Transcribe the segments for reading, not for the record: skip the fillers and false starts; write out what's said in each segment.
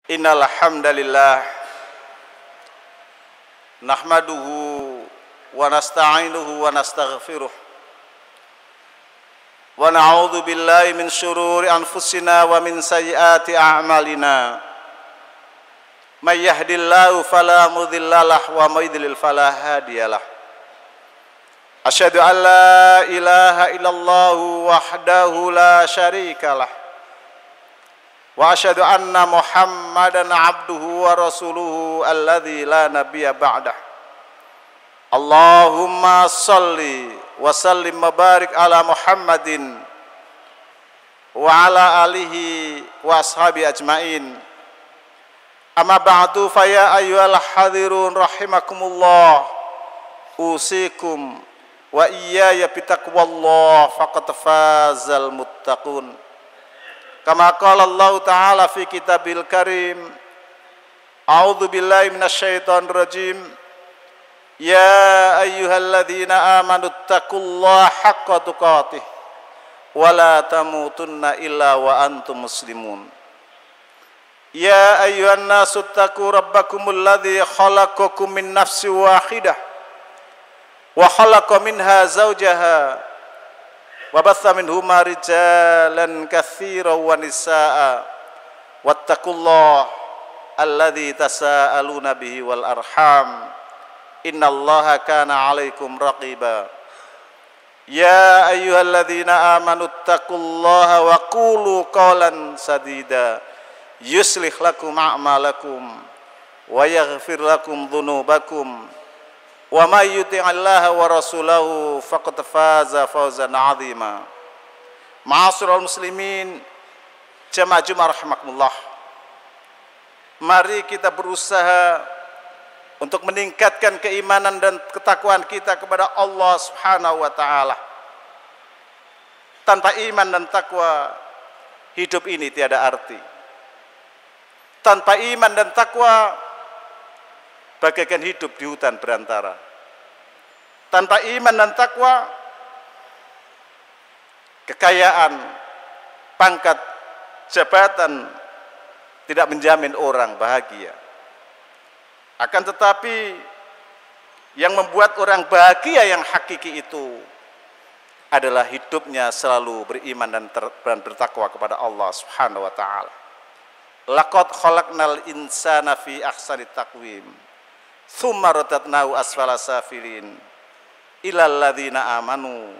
Innal hamdalillah nahmaduhu wa nasta'inuhu wa nastaghfiruh wa na'udzu billahi min syururi anfusina wa min sayyiati a'malina. May yahdihillahu fala mudhillalah wa may yudlil fala hadiyalah. Asyhadu an la ilaha illallah wahdahu la syarikalah wa asyhadu anna Muhammadan abduhu wa rasuluhu alladzi la nabiyya ba'dah. Allahumma salli wa sallim wa barik ala Muhammadin wa ala alihi wa ashabi ajmain. Amma ba'du fa ya ayyuhal hadirun rahimakumullah. Usikum wa iyaya bitaqwallah faqad fazal muttaqun. Kama qala Allah Ta'ala fi kitabil karim, a'udzu billahi minasyaitonir rajim, ya ayyuhalladzina amanu taqullaha haqqa tuqatih wa la tamutunna illa wa antum muslimun. Ya ayyuhan nasu taqu rabbakumul ladzi khalaqakum min nafsin wahidah wa khalaqa minha zawjaha wa batha minhuma rijalan katsiran wa nisaa wattaqullaha alladzi tasaaluna bihi wal arham innallaha kana 'alaikum raqiba. Ya ayyuhalladzina amanu taqullaha wa qulu qawlan sadida yuslih lakum a'malakum wa yaghfir lakum dhunubakum wa may yuti'illaha wa rasulahu faqad faza fawzan 'azima. Ma'asyiral muslimin, jamaah Jumat rahimakumullah. Mari kita berusaha untuk meningkatkan keimanan dan ketakwaan kita kepada Allah Subhanahu wa taala. Tanpa iman dan takwa, hidup ini tiada arti. Tanpa iman dan takwa, bagaikan hidup di hutan belantara. Tanpa iman dan takwa, kekayaan, pangkat, jabatan tidak menjamin orang bahagia. Akan tetapi yang membuat orang bahagia yang hakiki itu adalah hidupnya selalu beriman dan bertakwa kepada Allah Subhanahu wa taala. Laqad khalaqnal insana fi ahsani taqwim tsumma radadnahu asfala safilin ilal ladzina amanu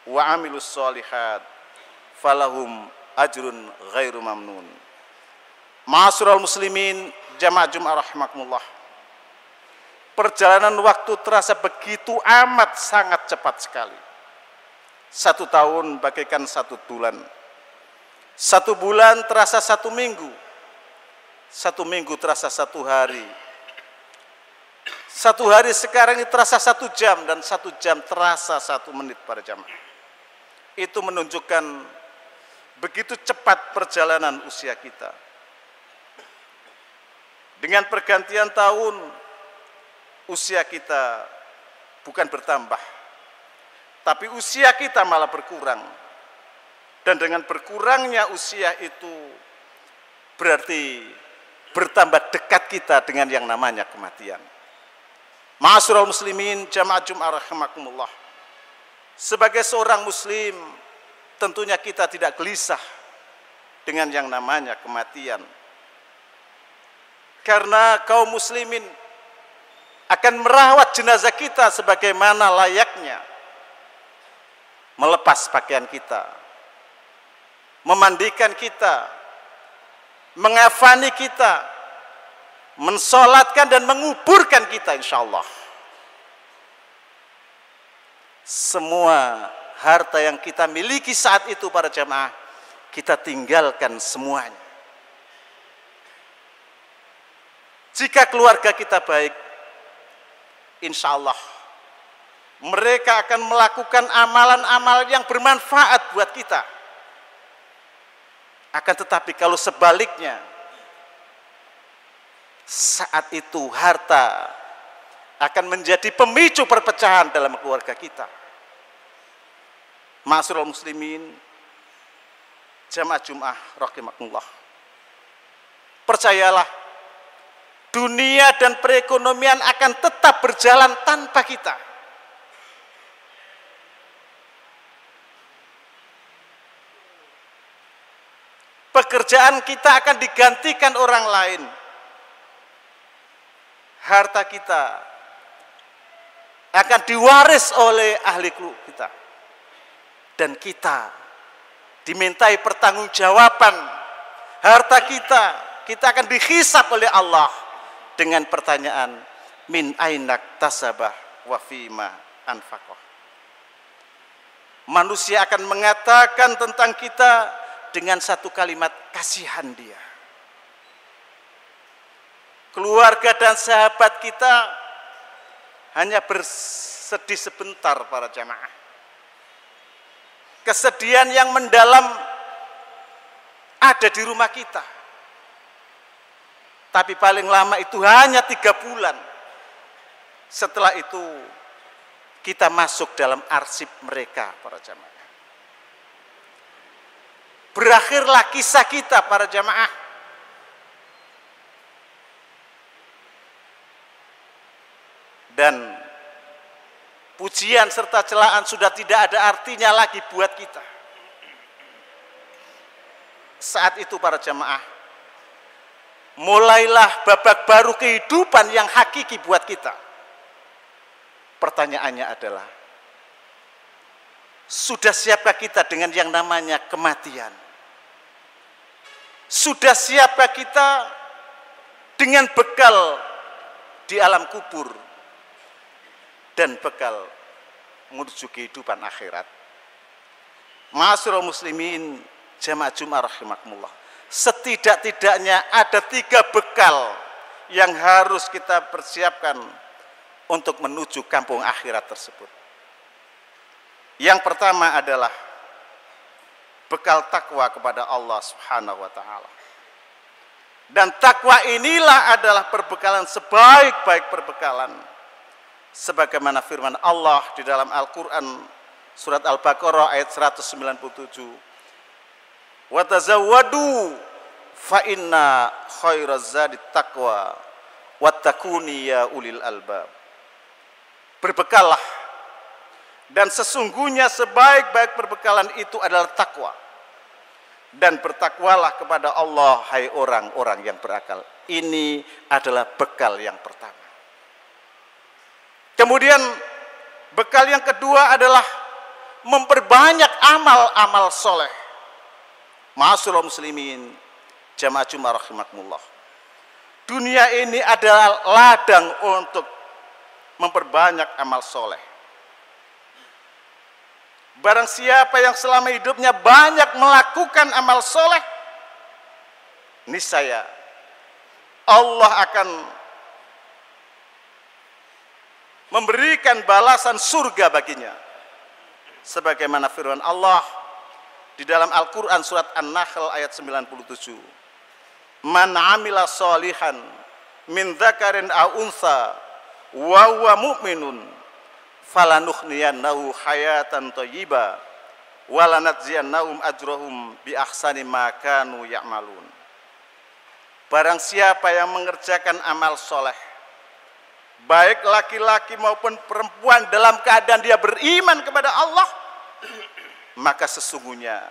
wa amilus solihat falahum ajrun ghairu mamnun. Ma'asyiral muslimin, jamaah Jumat rahimakumullah. Perjalanan waktu terasa begitu amat sangat cepat sekali. 1 tahun bagaikan 1 bulan. 1 bulan terasa 1 minggu. 1 minggu terasa 1 hari. 1 hari sekarang ini terasa 1 jam, dan 1 jam terasa 1 menit pada jamaah. Itu menunjukkan begitu cepat perjalanan usia kita. Dengan pergantian tahun, usia kita bukan bertambah, tapi usia kita malah berkurang. Dan dengan berkurangnya usia itu berarti bertambah dekat kita dengan yang namanya kematian. Ma'asyiral muslimin, jamaah Jumat rahimakumullah. Sebagai seorang muslim, tentunya kita tidak gelisah dengan yang namanya kematian. Karena kaum muslimin akan merawat jenazah kita sebagaimana layaknya melepas pakaian kita, memandikan kita, mengafani kita, mensolatkan dan menguburkan kita insyaallah. Semua harta yang kita miliki saat itu para jamaah, kita tinggalkan semuanya. Jika keluarga kita baik, insyaallah mereka akan melakukan amalan-amalan yang bermanfaat buat kita. Akan tetapi kalau sebaliknya, saat itu harta akan menjadi pemicu perpecahan dalam keluarga kita. Ma'asyiral muslimin, jamaah Jumat rahimakumullah. percayalah, dunia dan perekonomian akan tetap berjalan tanpa kita. Pekerjaan kita akan digantikan orang lain. Harta kita akan diwaris oleh ahli kita. Dan kita dimintai pertanggungjawaban harta kita akan dihisab oleh Allah dengan pertanyaan min ainak tasabah wa fima anfaqah. Manusia akan mengatakan tentang kita dengan satu kalimat, kasihan dia. Keluarga dan sahabat kita hanya bersedih sebentar para jamaah. Kesedihan yang mendalam ada di rumah kita. Tapi paling lama itu hanya 3 bulan. Setelah itu kita masuk dalam arsip mereka para jamaah. Berakhirlah kisah kita para jamaah. Dan pujian serta celaan sudah tidak ada artinya lagi buat kita. Saat itu para jamaah, mulailah babak baru kehidupan yang hakiki buat kita. Pertanyaannya adalah, sudah siapkah kita dengan yang namanya kematian? Sudah siapkah kita dengan bekal di alam kubur dan bekal menuju kehidupan akhirat? Ma'asyiral muslimin jamaah Jumat rahimakumullah. Setidak-tidaknya ada 3 bekal yang harus kita persiapkan untuk menuju kampung akhirat tersebut. Yang pertama adalah bekal takwa kepada Allah Subhanahu wa taala. Dan takwa inilah adalah perbekalan sebaik-baik perbekalan. Sebagaimana firman Allah di dalam Al-Qur'an surat Al-Baqarah ayat 197. Wa tazawwadu fa inna khairaz zadi taqwa wattaquni ya ulil albab. Berbekallah, dan sesungguhnya sebaik-baik perbekalan itu adalah takwa. Dan bertakwalah kepada Allah, hai orang-orang yang berakal. Ini adalah bekal yang pertama. Kemudian bekal yang kedua adalah memperbanyak amal-amal soleh. Ma'asyiral muslimin jamaah Jumat rahimakumullah. Dunia ini adalah ladang untuk memperbanyak amal soleh. Barang siapa yang selama hidupnya banyak melakukan amal soleh, niscaya Allah akan memberikan balasan surga baginya. Sebagaimana firman Allah di dalam Al-Quran surat An-Nahl ayat 97. Man amila solihan min dzakarin aw unsa wa huwa mu'minun falanukhniyannahu hayatan thayyiba walanadziyannahum ajrahum bi ahsani ma kanu ya'malun. Barang siapa yang mengerjakan amal soleh, baik laki-laki maupun perempuan, dalam keadaan dia beriman kepada Allah, maka sesungguhnya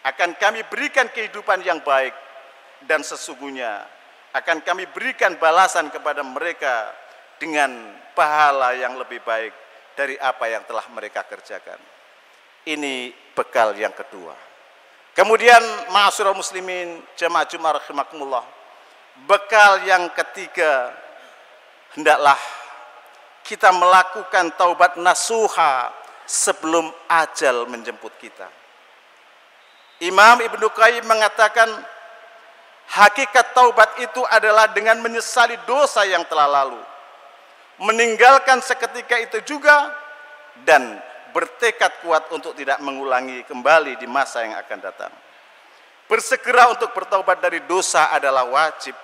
akan kami berikan kehidupan yang baik, dan sesungguhnya akan kami berikan balasan kepada mereka dengan pahala yang lebih baik dari apa yang telah mereka kerjakan. Ini bekal yang kedua. Kemudian ma'asyiral muslimin jamaah Jumat rahimakumullah, bekal yang ketiga, hendaklah kita melakukan taubat nasuha sebelum ajal menjemput kita. Imam Ibnu Qayyim mengatakan, hakikat taubat itu adalah dengan menyesali dosa yang telah lalu, meninggalkan seketika itu juga, dan bertekad kuat untuk tidak mengulangi kembali di masa yang akan datang. Bersegera untuk bertaubat dari dosa adalah wajib,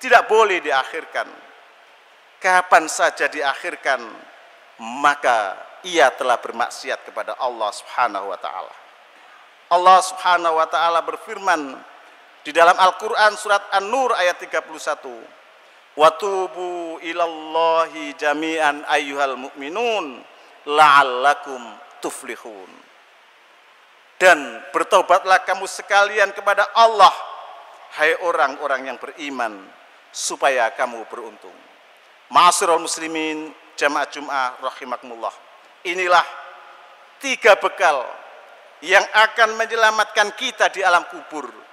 tidak boleh diakhirkan. Kapan saja diakhirkan, maka ia telah bermaksiat kepada Allah Subhanahu wa taala. Allah Subhanahu wa taala berfirman Di dalam Al-Qur'an surat An-Nur ayat 31. Wa tubu ilallahi jami'an ayyuhal mu'minun la'allakum tuflihun. Dan bertobatlah kamu sekalian kepada Allah, hai orang-orang yang beriman, supaya kamu beruntung. Ma'asyiral muslimin, jamaah Jum'ah rahimakumullah. Inilah 3 bekal yang akan menyelamatkan kita di alam kubur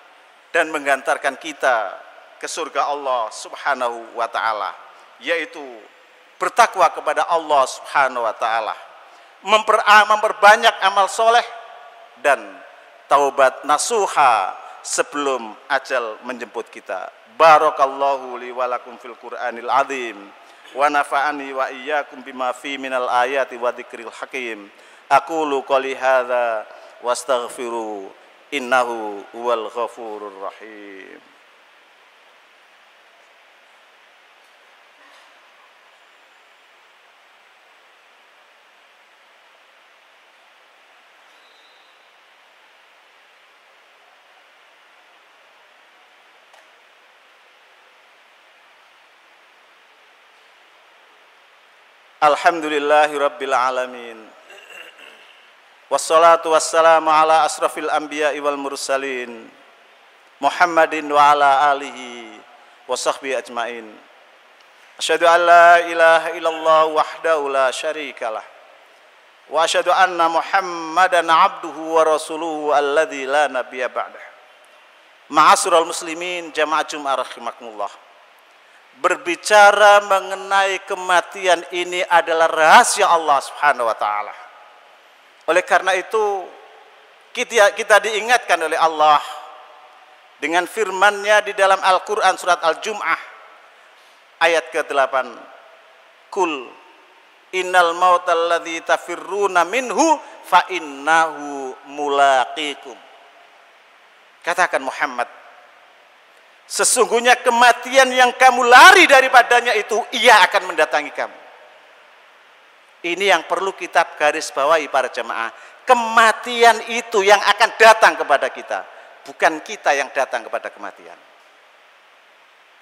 dan menggantarkan kita ke surga Allah Subhanahu wa taala, yaitu bertakwa kepada Allah Subhanahu wa taala, memperbanyak amal soleh, dan taubat nasuha sebelum ajal menjemput kita. Barakallahu li wa lakum fil Qur'anil azim wa nafa'ani wa iyyakum bima fi minal ayati wa dzikril hakim. Aqulu qouli hadza wastaghfiru innahu huwal ghafurur rahim. Alhamdulillahi rabbil alamin. Wassalatu wassalamu ala asrafil anbiya'i wal mursalin Muhammadin wa ala alihi wa sahbihi ajmain. Asyhadu an la ilaha illallah wahdahu la syarikalah wa asyhadu anna Muhammadan abduhu wa rasuluhu alladzi la nabiyya ba'dah. Ma'asyiral muslimin, jamaah Jum'ah rahimakumullah. Berbicara mengenai kematian ini adalah rahasia Allah Subhanahu wa taala. Oleh karena itu kita diingatkan oleh Allah dengan firman-Nya di dalam Al-Qur'an surat Al-Jum'ah ayat ke-8. Kul innal mautal ladzi tafirruna minhu fa innahu mulaqikum. Katakan Muhammad, sesungguhnya kematian yang kamu lari daripadanya itu, ia akan mendatangi kamu. Ini yang perlu kita garis bawahi para jemaah. Kematian itu yang akan datang kepada kita, bukan kita yang datang kepada kematian.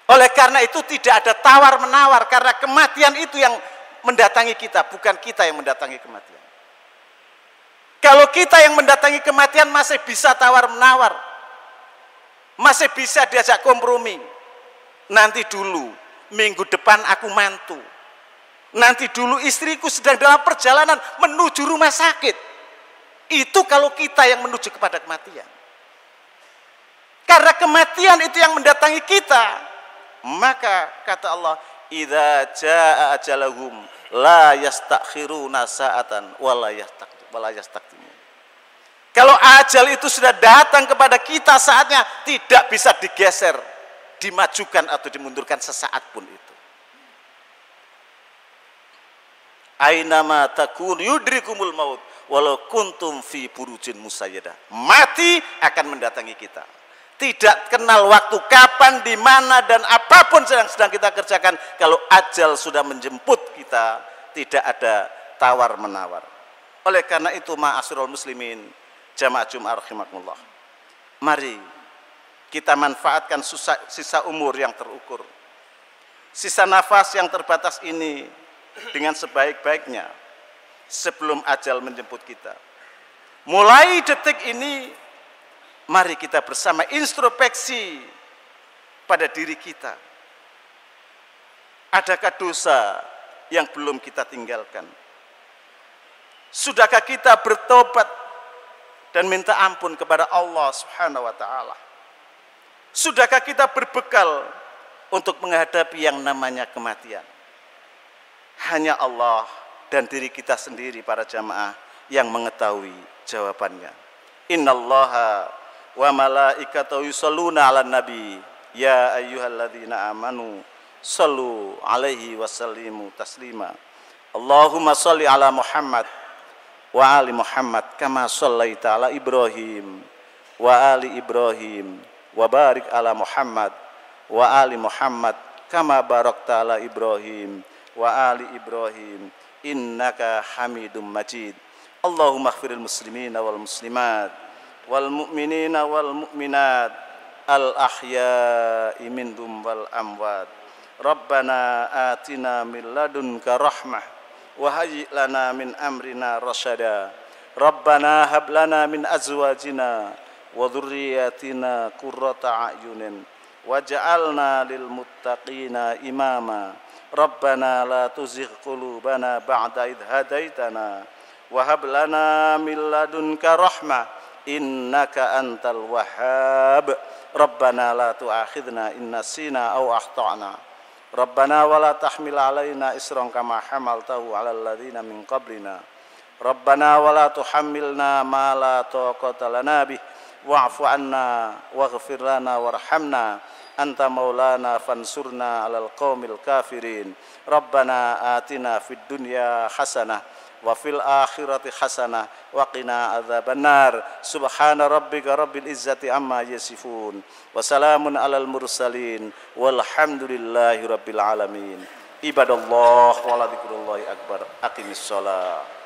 Oleh karena itu tidak ada tawar-menawar, karena kematian itu yang mendatangi kita, bukan kita yang mendatangi kematian. Kalau kita yang mendatangi kematian masih bisa tawar-menawar, masih bisa diajak kompromi. Nanti dulu, minggu depan aku mantu. Nanti dulu istriku sedang dalam perjalanan menuju rumah sakit. Itu kalau kita yang menuju kepada kematian. Karena kematian itu yang mendatangi kita, maka kata Allah, idza jaa ajalahum la yastakhiruna sa'atan wa la yastaqdimun. Kalau ajal itu sudah datang kepada kita, saatnya tidak bisa digeser, dimajukan atau dimundurkan sesaat pun itu. Ainama takun yudrikumul maut walau kuntum fi burujin musayyadah. Mati akan mendatangi kita. Tidak kenal waktu kapan, di mana, dan apapun yang sedang kita kerjakan. Kalau ajal sudah menjemput kita, tidak ada tawar-menawar. Oleh karena itu, ma'asyiral muslimin, jamaah Jum'ah rahimakumullah, mari kita manfaatkan sisa umur yang terukur, sisa nafas yang terbatas ini dengan sebaik-baiknya sebelum ajal menjemput kita. Mulai detik ini, mari kita bersama introspeksi pada diri kita. Adakah dosa yang belum kita tinggalkan? Sudahkah kita bertobat dan minta ampun kepada Allah Subhanahu wa taala? Sudahkah kita berbekal untuk menghadapi yang namanya kematian? Hanya Allah dan diri kita sendiri para jamaah yang mengetahui jawabannya. Innallaha wa malaikatahu yusholluna 'alan nabi ya ayyuhalladzina amanu shallu 'alaihi wa sallimu taslima. Allahumma shalli 'ala Muhammad wa ali Muhammad kama shallaita 'ala Ibrahim wa ali Ibrahim wa barik 'ala Muhammad wa ali Muhammad kama barakta 'ala Ibrahim wa ali Ibrahim innaka Hamidum Majid. Allahumma ighfiril muslimina wal muslimat wal mu'minina wal mu'minat al-ahya'i minhum wal amwat. Rabbana atina min ladunka rahmah wa hayyi' lana min amrina rasyada. Rabbana hab lana min azwajina wa dhurriyyatina qurrata a'yunin waj'alna lil muttaqina imama. Rabbana la tuzigh qulubana ba'da idh hadaitana wa hab lana min ladunka rahmah innaka antal wahhab. Rabbana la tu'akhidna in nasina aw akhtana. Rabbana wa la tahmil alaina isran kama hamaltahu 'alal ladzina min qablina. Rabbana wa la tuhammilna ma la taqata lana bih wa'fu 'anna waghfir lana warhamna anta maulana fansurna 'alal qaumil kafirin. Rabbana atina fid dunya hasanah wa fil akhirati hasanah wa qina adzabannar. Subhana rabbika rabbil izzati amma yasifun wa salamun alal mursalin walhamdulillahi rabbil alamin. Ibadallah wa la dzikrullahi akbar. Aqimis shalah.